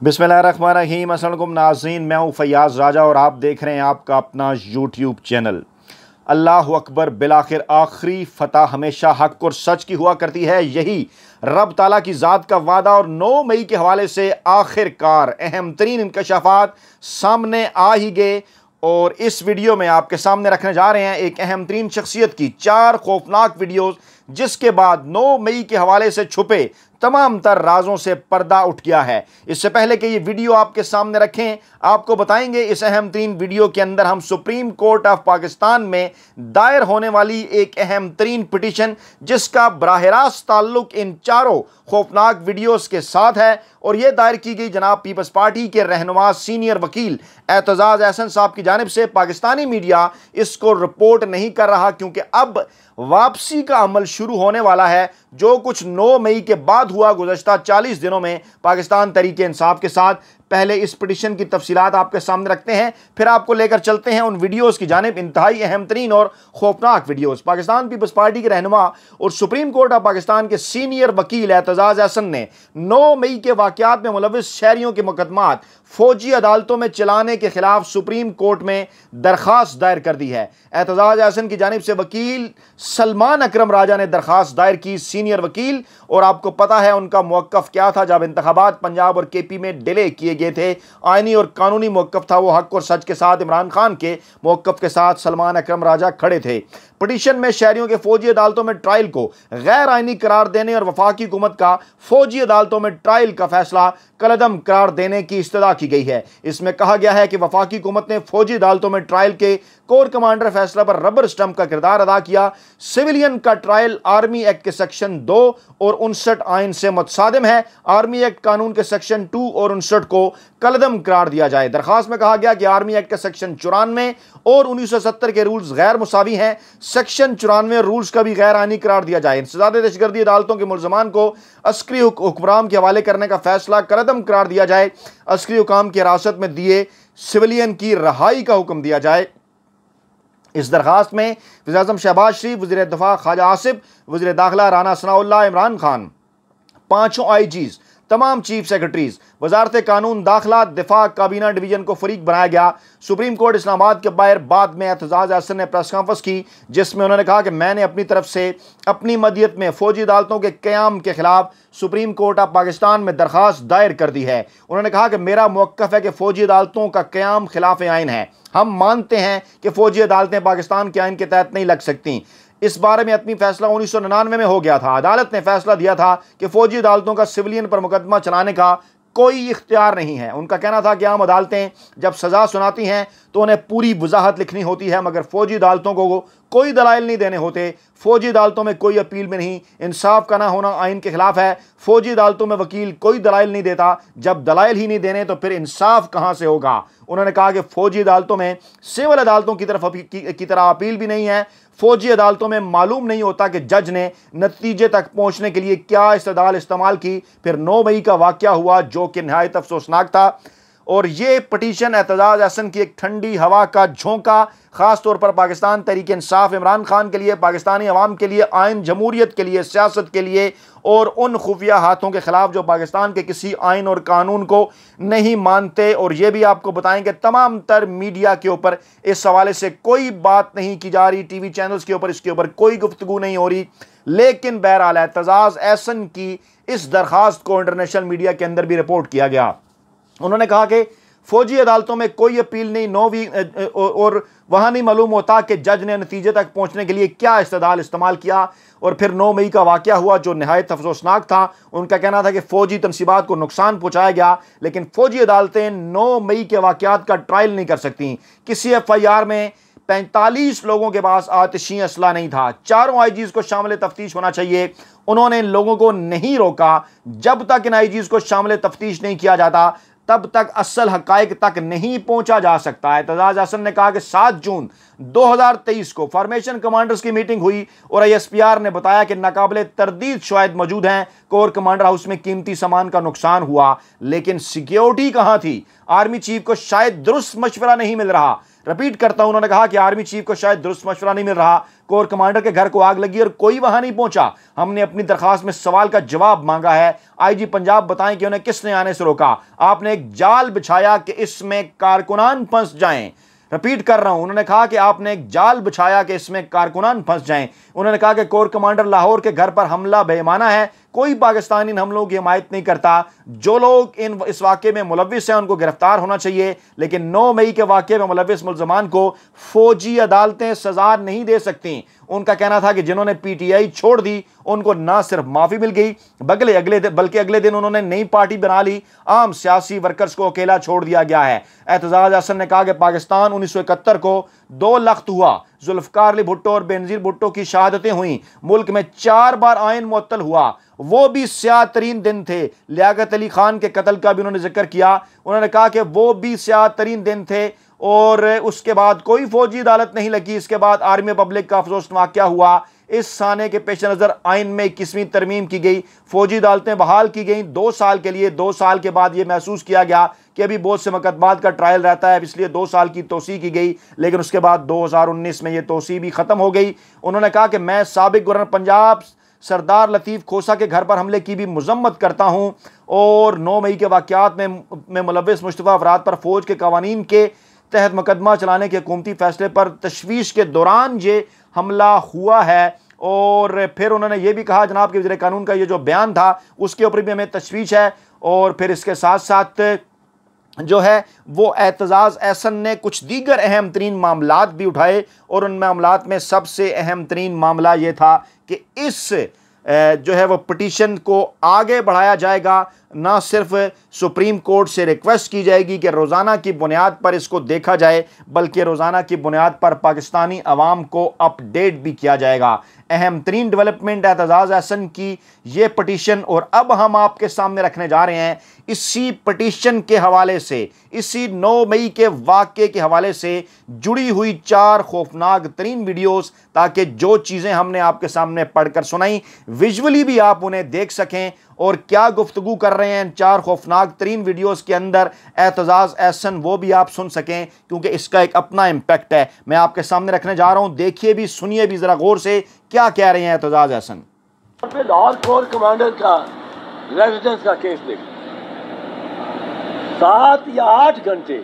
बिस्मिल्लाहिर्रहमानिर्रहीम। अस्सलाम वालेकुम नाज़रीन, मैं हूँ फैयाज़ राजा और आप देख रहे हैं आपका अपना यूट्यूब चैनल। अल्लाह अकबर, बिलाखिर आखिरी फ़तह हमेशा हक़ और सच की हुआ करती है। यही रब ताला की ज़ात का वादा और 9 मई के हवाले से आखिरकार अहम तरीन इंकशाफात सामने आ ही गए और इस वीडियो में आपके सामने रखने जा रहे हैं एक अहम तरीन शख्सियत की 4 खौफनाक वीडियोज़, जिसके बाद 9 मई के हवाले से छुपे तमाम तर राजों से पर्दा उठ गया है। इससे पहले कि ये वीडियो आपके सामने रखें, आपको बताएंगे इस अहम तरीन वीडियो के अंदर हम सुप्रीम कोर्ट ऑफ पाकिस्तान में दायर होने वाली एक अहम तरीन पिटीशन, जिसका बराह रास्त ताल्लुक इन चारों खौफनाक वीडियोस के साथ है और यह दायर की गई जनाब पीपल्स पार्टी के रहनुमा सीनियर वकील एतजाज़ अहसन साहब की जानिब से। पाकिस्तानी मीडिया इसको रिपोर्ट नहीं कर रहा क्योंकि अब वापसी का अमल शुरू होने वाला है। जो कुछ 9 मई के बाद हुआ गुज़श्ता 40 दिनों में पाकिस्तान तहरीक इंसाफ के साथ, पहले इस पिटीशन की तफसीलात आपके सामने रखते हैं, फिर आपको लेकर चलते हैं उन वीडियोस की जानिब। इंतहाई अहम तरीन और खौफनाक वीडियोस। पाकिस्तान पीपल्स पार्टी के रहनुमा और सुप्रीम कोर्ट ऑफ पाकिस्तान के सीनियर वकील एतजाज़ अहसन ने 9 मई के वाक़यात में मुलव्विस शहरियों के मुकदमात फौजी अदालतों में चलाने के खिलाफ सुप्रीम कोर्ट में दरख्वास्त दायर कर दी है। एतजाज़ अहसन की जानिब से वकील सलमान अकरम राजा ने दरख्वास्त दायर की, सीनियर वकील, और आपको पता है उनका मौक़िफ़ क्या था जब इंतखाबात पंजाब और केपी में डिले किए गए थे। आइनी और कानूनी मौक़िफ़ था वो हक़ और सच के साथ, इमरान खान के मौक़िफ़ के साथ सलमान अकरम राजा खड़े थे। पिटीशन में शहरियों के फौजी अदालतों में ट्रायल को गैर आइनी करार देने और वफाकी हुकूमत का फौजी अदालतों में ट्रायल का फैसला कलअदम करार देने की इस्तदा की गई है। इसमें कहा गया है कि वफाकी हुकूमत ने फौजी अदालतों में ट्रायल के कोर कमांडर फैसला पर रबर स्टंप का किरदार अदा किया। सिविलियन का ट्रायल आर्मी एक्ट के सेक्शन 2 और 59 आइन से मुतसादिम है। आर्मी एक्ट कानून के सेक्शन 2 और 59 को कलअदम करार दिया जाए। दरख्वास्त में कहा गया कि आर्मी एक्ट के सेक्शन 94 और 1970 के रूल्स गैर मुसावी हैं। सेक्शन 94 रूल्स का भी गैर आइनी करार दिया जाए। इंसदाद दहशतगर्दी अदालतों के मुलजमान को अस्करी हुक्मरान के हवाले करने का फैसला कलअदम करार दिया जाए। अस्करी हुकाम की हिरासत में दिए सिविलियन की रहाई का हुक्म दिया जाए। इस दरखास्त में वज़ीर आज़म शहबाज शरीफ, वज़ीर दिफा ख्वाजा आसिफ, वज़ीर दाखिला राना सनाउल्लाह, इमरान खान, 5 आईजीज़, तमाम चीफ सेक्रेटरीज, वजारत कानून, दाखिला, दिफा, काबीना डिवीजन को फरीक बनाया गया। सुप्रीम कोर्ट इस्लामाबाद के बाहर बाद में एतजाज़ अहसन ने प्रेस कॉन्फ्रेंस की, जिसमें उन्होंने कहा कि मैंने अपनी तरफ से अपनी मदियत में फ़ौजी अदालतों के क़याम के खिलाफ सुप्रीम कोर्ट ऑफ पाकिस्तान में दरख्वास्त दायर कर दी है। उन्होंने कहा कि मेरा मौक़िफ़ है कि फ़ौजी अदालतों का क़याम खिलाफ आइन है। हम मानते हैं कि फ़ौजी अदालतें पाकिस्तान के आइन के तहत नहीं लग सकती। इस बारे में अपनी फैसला 1999 में हो गया था। अदालत ने फैसला दिया था कि फौजी अदालतों का सिविलियन पर मुकदमा चलाने का कोई इख्तियार नहीं है। उनका कहना था कि आम अदालतें जब सज़ा सुनाती हैं तो उन्हें पूरी वजाहत लिखनी होती है, मगर फौजी अदालतों को कोई दलाइल नहीं देने होते। फौजी अदालतों में कोई अपील भी नहीं। इंसाफ का ना होना आइन के खिलाफ है। फौजी अदालतों में वकील कोई दलाइल नहीं देता। जब दलाइल ही नहीं देने तो फिर इंसाफ कहाँ से होगा। उन्होंने कहा कि फौजी अदालतों में सिविल अदालतों की तरह अपील भी नहीं है। फौजी अदालतों में मालूम नहीं होता कि जज ने नतीजे तक पहुंचने के लिए क्या इस्तदलाल इस्तेमाल की। फिर 9 मई का वाक़या हुआ जो कि नहायत अफसोसनाक था और ये पिटीशन एतजाज़ अहसन की एक ठंडी हवा का झोंका, ख़ास तौर पर पाकिस्तान तहरीक इंसाफ, इमरान खान के लिए, पाकिस्तानी अवाम के लिए, आइन जमहूरियत के लिए, सियासत के लिए और उन खुफिया हाथों के ख़िलाफ़ जो पाकिस्तान के किसी आइन और कानून को नहीं मानते। और ये भी आपको बताएंगे तमाम तर मीडिया के ऊपर इस हवाले से कोई बात नहीं की जा रही, टीवी चैनल्स के ऊपर इसके ऊपर कोई गुफ्तगू नहीं हो रही। लेकिन बहरहाल एतजाज़ अहसन की इस दरख्वास्त को इंटरनेशनल मीडिया के अंदर भी रिपोर्ट किया गया। उन्होंने कहा कि फौजी अदालतों में कोई अपील नहीं, और वहाँ नहीं मालूम होता कि जज ने नतीजे तक पहुँचने के लिए क्या इस्तदलाल इस्तेमाल किया। और फिर 9 मई का वाक़या हुआ जो नहायत अफसोसनाक था। उनका कहना था कि फ़ौजी तनसीबात को नुकसान पहुँचाया गया, लेकिन फ़ौजी अदालतें 9 मई के वाक़यात का ट्रायल नहीं कर सकती। किसी FIR में 45 लोगों के पास आतिशी असला नहीं था। 4 आईजीज़ को शामिल तफ्तीश होना चाहिए। उन्होंने इन लोगों को नहीं रोका। जब तक इन आईजीज़ को शामिल तफ्तीश नहीं किया जाता तब तक असल हक़ाइक़ तक नहीं पहुंचा जा सकता है। एतजाज़ अहसन ने कहा कि 7 जून 2023 को फॉर्मेशन कमांडर्स की मीटिंग हुई और ISPR ने बताया कि नाकाबिले तरदीद शवाहिद मौजूद हैं। कोर कमांडर हाउस में कीमती सामान का नुकसान हुआ, लेकिन सिक्योरिटी कहाँ थी। आर्मी चीफ को शायद दुरुस्त मशवरा नहीं मिल रहा। रिपीट करता हूं, उन्होंने कहा कि आर्मी चीफ को शायद दुरुस्त मशवरा नहीं मिल रहा, कोर कमांडर के घर को आग लगी और कोई वहां नहीं पहुंचा। हमने अपनी दरखास्त में सवाल का जवाब मांगा है। आईजी पंजाब बताएं कि उन्हें किसने आने से रोका। आपने एक जाल बिछाया कि इसमें कारकुनान फंस जाएं। रिपीट कर रहा हूं, उन्होंने कहा कि आपने एक जाल बिछाया कि इसमें कारकुनान फंस जाएं। उन्होंने कहा कि कोर कमांडर लाहौर के घर पर हमला बेईमाना है, कोई पाकिस्तानी इन हमलों की हिमायत नहीं करता। जो लोग इस वाक़े में मुलविस हैं उनको गिरफ्तार होना चाहिए, लेकिन 9 मई के वाक़े में मुलविस मुल्ज़मान को फौजी अदालतें सजा नहीं दे सकती। उनका कहना था कि जिन्होंने पीटीआई छोड़ दी उनको ना सिर्फ माफ़ी मिल गई बल्कि अगले दिन उन्होंने नई पार्टी बना ली। आम सियासी वर्कर्स को अकेला छोड़ दिया गया है। एतजाज अहसन ने कहा कि पाकिस्तान 1971 को 2 लख्त हुआ, जुल्फ़िकार अली भुट्टो और बेनज़ीर भुट्टो की शहादतें हुई, मुल्क में 4 बार आइन मुअत्तल हुआ, वो भी स्याह तरीन दिन थे। लियाकत अली खान के कत्ल का भी उन्होंने जिक्र किया। उन्होंने कहा कि वो भी स्याह तरीन दिन थे और उसके बाद कोई फौजी अदालत नहीं लगी। इसके बाद आर्मी पब्लिक का अफसोसनाक वाक़या हुआ। इस साने के पेश नज़र आइन में 21वीं तरमीम की गई, फौजी अदालतें बहाल की गई 2 साल के लिए। 2 साल के बाद यह महसूस किया गया कि अभी बहुत से मुकदमात का ट्रायल रहता है, इसलिए 2 साल की तोसी की गई, लेकिन उसके बाद 2019 में यह तोसी भी ख़त्म हो गई। उन्होंने कहा कि मैं साबिक गवर्नर पंजाब सरदार लतीफ़ खोसा के घर पर हमले की भी मजम्मत करता हूँ और 9 मई के वाक़यात में मुलविस मुश्तबा अफराद पर फ़ौज के कवानीन के तहत मुकदमा चलाने के हुकूमती फैसले पर तशवीश के दौरान ये हमला हुआ है। और फिर उन्होंने ये भी कहा, जनाब के वज़ीर कानून का ये जो बयान था उसके ऊपर भी हमें तशवीश है। और फिर इसके साथ साथ जो है वो एतजाज़ अहसन ने कुछ दीगर अहम तरीन मामलात भी उठाए और उन मामलात में सबसे अहम तरीन मामला ये था कि इस जो है वो पिटीशन को आगे बढ़ाया जाएगा। ना सिर्फ सुप्रीम कोर्ट से रिक्वेस्ट की जाएगी कि रोज़ाना की बुनियाद पर इसको देखा जाए, बल्कि रोज़ाना की बुनियाद पर पाकिस्तानी अवाम को अपडेट भी किया जाएगा। अहम तरीन डेवलपमेंट एतजाज़ अहसन की ये पटिशन, और अब हम आपके सामने रखने जा रहे हैं इसी पटिशन के हवाले से, इसी 9 मई के वाक़े के हवाले से जुड़ी हुई 4 खौफनाक तरीन वीडियोस, ताकि जो चीज़ें हमने आपके सामने पढ़कर सुनाई विजुअली भी आप उन्हें देख सकें और क्या गुफ्तगू कर रहे हैं 4 खौफनाक तरीन वीडियोस के अंदर एतजाज़ अहसन वो भी आप सुन सकें, क्योंकि इसका एक अपना इम्पैक्ट है। मैं आपके सामने रखने जा रहा हूं, देखिए भी सुनिए भी ज़रा गौर से क्या कह रहे हैं एतजाज़ अहसन। लाहौर कोर कमांडर का रेजिडेंस का केस देख, 7 या 8 घंटे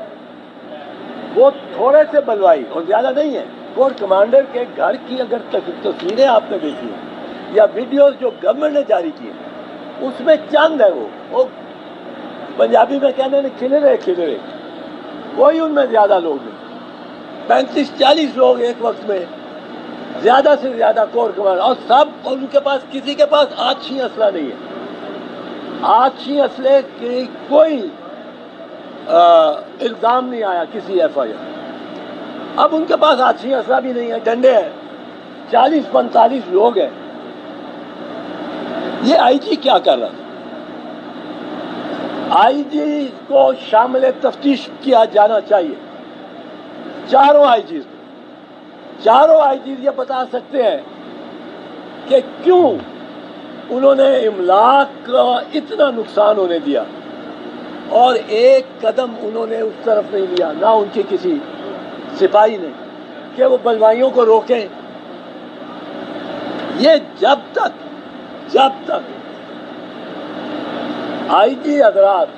वो थोड़े से बलवाई और ज़्यादा नहीं है। कोर कमांडर के घर की अगर तस्वीरें आपने देखी हैं या वीडियोस जो गवर्नमेंट ने जारी की हैं, उसमें चंद है वो पंजाबी में कहने ने खिले रहे, कोई उनमें ज़्यादा लोग नहीं, 35-40 लोग एक वक्त में, ज़्यादा से ज़्यादा कोर कमांडर, और सब, और उनके पास किसी के पास आछी असला नहीं है। आछी असले की कोई इल्ज़ाम नहीं आया किसी FIR। अब उनके पास आछी असला भी नहीं है, डंडे हैं, 40-45 लोग हैं। ये IG क्या कर रहा था? IG को शामिल तफ्तीश किया जाना चाहिए। चारों IG ये बता सकते हैं कि क्यों उन्होंने इमलाक का इतना नुकसान होने दिया और एक कदम उन्होंने उस तरफ नहीं लिया, ना उनके किसी सिपाही ने, कि वो बलवाइयों को रोकें। ये जब तक IG हजरात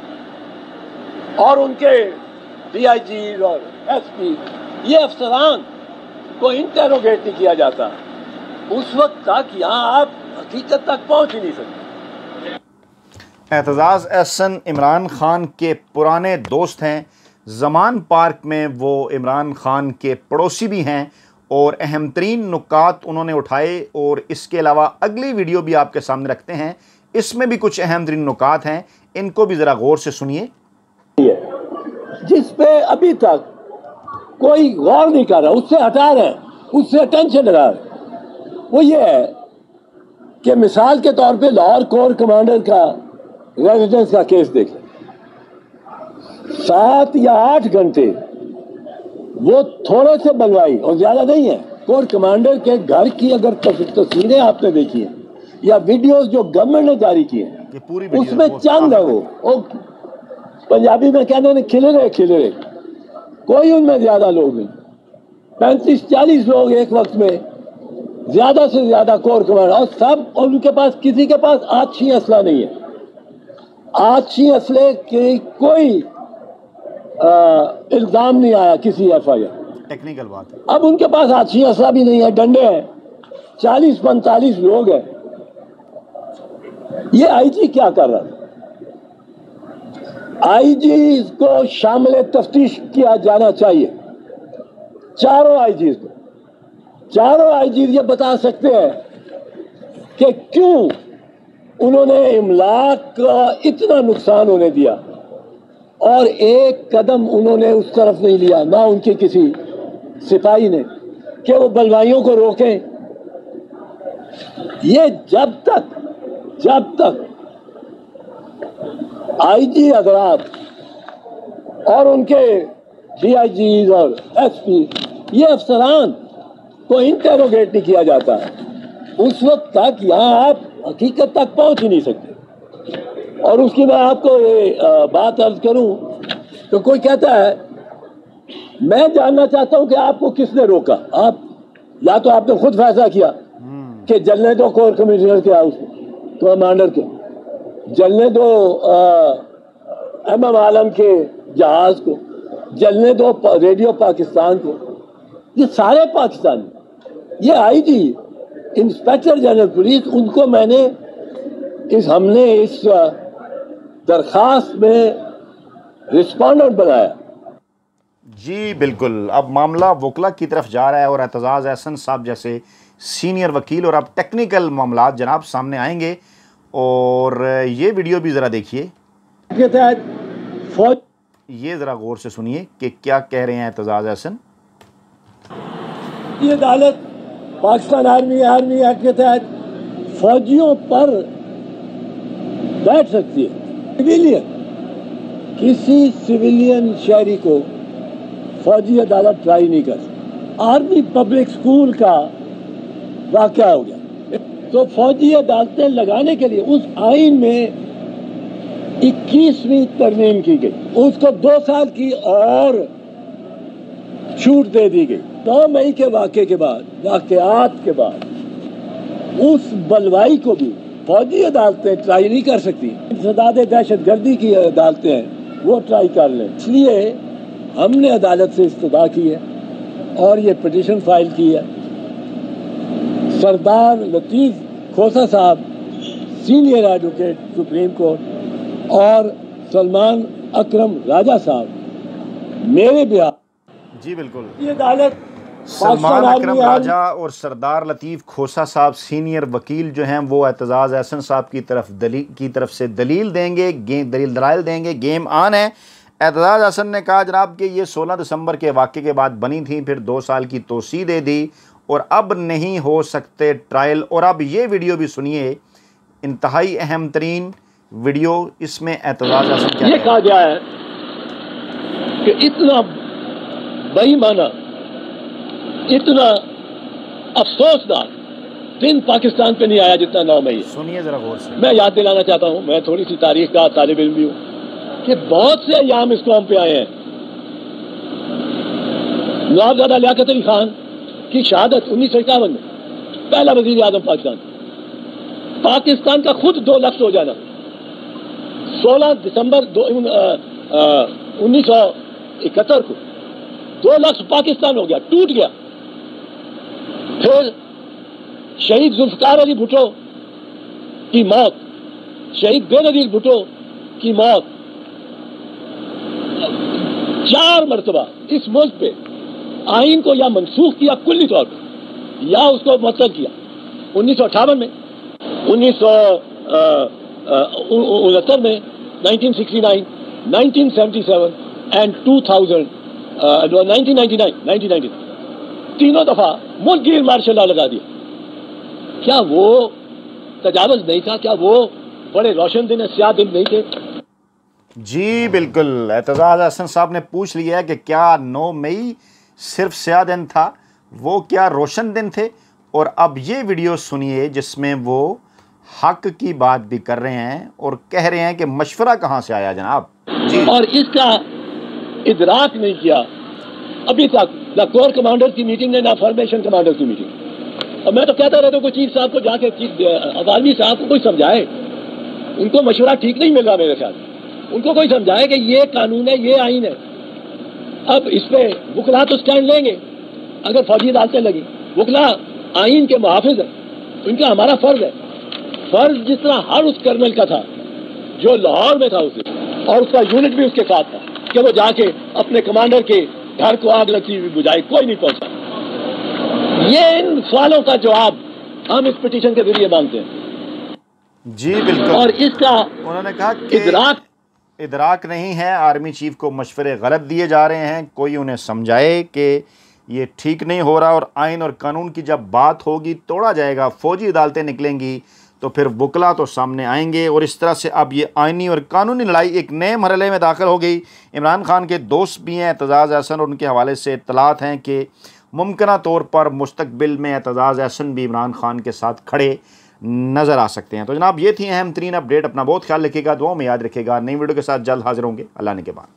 और उनके DIG और SP ये अफसरान को इंटेरोगेट नहीं किया जाता, उस वक्त तक यहाँ आप हकीकत तक पहुँच ही नहीं सकते। एतजाज़ अहसन इमरान खान के पुराने दोस्त हैं, ज़मान पार्क में वो इमरान खान के पड़ोसी भी हैं और अहम तरीन नुकात उन्होंने उठाए। और इसके अलावा अगली वीडियो भी आपके सामने रखते हैं, इसमें भी कुछ अहम तरीन नुकात हैं, इनको भी ज़रा गौर से सुनिए। जिस पे अभी तक कोई गौर नहीं कर रहा, उससे हटा रहे हैं, उससे अटेंशन लगा रहे हैं, वो ये है कि मिसाल के तौर पे लाहौर कोर कमांडर का रेजिडेंस का केस देख लें, 7 या 8 घंटे वो थोड़े से बलवाई और ज़्यादा नहीं है। कोर कमांडर के घर की अगर तस्वीरें आपने देखी हैं या वीडियोस जो गवर्नमेंट ने जारी की हैं, उसमें चंद है वो पंजाबी में कहने ने खिले रहे, कोई उनमें ज्यादा लोग नहीं, 35-40 लोग एक वक्त में, ज्यादा से ज्यादा कोर कमांडर, और सब उनके पास, किसी के पास आछी असला नहीं है। आछी असले की कोई इल्जाम नहीं आया किसी FIR। टेक्निकल बात है। अब उनके पास आछी असला भी नहीं है, डंडे हैं, 40-45 लोग हैं। ये IG क्या कर रहा है? IG को शामिल तफ्तीश किया जाना चाहिए, चारों IG को। चारों IG ये बता सकते हैं कि क्यों उन्होंने इमलाक का इतना नुकसान होने दिया और एक कदम उन्होंने उस तरफ नहीं लिया, ना उनके किसी सिपाही ने, कि वो बलवाइयों को रोकें। ये जब तक IG हजरात और उनके DIGs और SP, ये अफसरान को इंटेरोगेट नहीं किया जाता, उस वक्त तक यहाँ आप हकीकत तक पहुंच ही नहीं सकते। और उसकी मैं आपको ये बात अर्ज करूं तो कोई कहता है, मैं जानना चाहता हूं कि आपको किसने रोका। आप या तो आपने खुद फैसला किया कि जलने दो कोर कमिश्नर के हाउस कमांडर के, जलने दो MM आलम के जहाज को, जलने दो रेडियो पाकिस्तान को, ये सारे पाकिस्तान, ये IG इंस्पेक्टर जनरल पुलिस, उनको हमने इस दरखास्त में रिस्पॉन्डेंट बनाया। जी बिल्कुल। अब मामला वकला की तरफ जा रहा है और एतजाज़ एहसन साहब जैसे सीनियर वकील और अब टेक्निकल मामला जनाब सामने आएंगे, और ये वीडियो भी ज़रा देखिए, ये ज़रा गौर से सुनिए कि क्या कह रहे हैं एतजाज़ एहसन। ये अदालत पाकिस्तान आर्मी एक्ट के तहत फौजियों पर बैठ सकती है। सिविलियन, किसी सिविलियन शहरी को फौजी अदालत ट्राई नहीं कर सकती। आर्मी पब्लिक स्कूल का वाक़या हो गया, तो फौजी अदालतें लगाने के लिए उस आइन में 21वीं तरमीम की गई, उसको 2 साल की और छूट दे दी गई। 9 मई के वाक़यात के बाद उस बलवाई को भी फौजी अदालतें ट्राई नहीं कर सकती। सदाद दहशतगर्दी की अदालतें हैं, वो ट्राई कर लें। इसलिए हमने अदालत से इस्तदा की है और ये पिटीशन फाइल की है। सरदार लतीफ़ खोसा साहब, सीनियर एडवोकेट सुप्रीम कोर्ट, और सलमान अकरम राजा साहब मेरे बिहार। जी बिल्कुल। ये अदालत सलमान अकरम राजा और सरदार लतीफ़ खोसा साहब सीनियर वकील जो हैं वो एतजाज़ एहसन साहब की तरफ से दलील देंगे, दलाइल देंगे। गेम ऑन है। एतजाज़ एहसन ने कहा जनाब कि ये 16 दिसंबर के वाक़े के बाद बनी थी, फिर 2 साल की तोसी दे दी और अब नहीं हो सकते ट्रायल। और अब ये वीडियो भी सुनिए, इंतहाई अहम तरीन वीडियो। इसमें एतजाज़ एहसन क्या कहा गया है कि इतना बेईमाना, इतना अफसोसनाक दिन पाकिस्तान पे नहीं आया जितना 9 मई। सुनिए जरा गौर से। मैं याद दिलाना चाहता हूँ, मैं थोड़ी सी तारीख का तालिब इल्म भी हूँ, कि बहुत से अयाम इस कौम पे आए हैं। नवाबजादा लियाकत अली खान की शहादत 1951 में, पहला वजीर आजम पाकिस्तान का खुद 2 लफ्ज हो जाना। 16 दिसंबर 1971 को 2 लफ्ज पाकिस्तान हो गया, टूट गया। फिर शहीद जुल्फकार अली भुट्टो की मौत, शहीद बेनजीर भुट्टो की मौत, 4 मरतबा इस मुल्क पे आइन को या मनसूख किया कुल्ली तौर पर, या उसको मतलब किया। 1958 में, 1969 में, 1969, 1977 एंड 1999 तीनों दफा मुल्क गिर मार्शल लॉ लगा दिया। क्या वो तजावुज़ नहीं था? क्या वो बड़े रोशन दिन, स्याह दिन नहीं थे? जी बिल्कुल। एतजाज़ एहसन साहब ने पूछ लिया है कि क्या 9 मई सिर्फ स्याह दिन था, वो क्या रोशन दिन थे। और अब ये वीडियो सुनिए जिसमें वो हक की बात भी कर रहे हैं और कह रहे हैं कि मशवरा कहाँ से आया जनाब। जी। और इसका इदराक नहीं किया अभी तक ना कोर कमांडर की मीटिंग है ना फॉर्मेशन कमांडर की मीटिंग। अब मैं तो कहता रहता हूँ कोई चीफ साहब को जाके अवामी साहब को कोई समझाए, उनको मशवरा ठीक नहीं मिल रहा मेरे ख्याल। उनको कोई समझाए कि ये कानून है, ये आइन है। अब इस पे वकला तो स्टैंड लेंगे अगर फौजी अदालतें लगी। वकला आइन के मुहाफिज है, इनका हमारा फर्ज है। फर्ज जिस तरह हर उस कर्नल का था जो लाहौर में था उसे, और उसका यूनिट भी उसके साथ था कि वो जाके अपने कमांडर के घर को आग लगती हुई बुझाए, कोई नहीं पहुंचा। ये इन सवालों का जवाब हम इस पिटीशन के जरिए मांगते हैं। जी बिल्कुल। और इसका उन्होंने कहा कि इदराक नहीं है, आर्मी चीफ को मशवरे गलत दिए जा रहे हैं, कोई उन्हें समझाए कि ये ठीक नहीं हो रहा। और आइन और कानून की जब बात होगी, तोड़ा जाएगा, फौजी अदालतें निकलेंगी, तो फिर वकला तो सामने आएंगे। और इस तरह से अब ये आइनी और कानूनी लड़ाई एक नए मरहले में दाखिल हो गई। इमरान खान के दोस्त भी हैं एतजाज़ अहसन, और उनके हवाले से इत्तलात हैं कि मुमकिना तौर पर मुस्तकबिल में एतजाज़ अहसन भी इमरान खान के साथ खड़े नज़र आ सकते हैं। तो जनाब ये थी अहम तरीन अपडेट। अपना बहुत ख्याल रखिएगा, दुआओं में याद रखिएगा। नई वीडियो के साथ जल्द हाजिर होंगे। अल्लाह ने के बाद।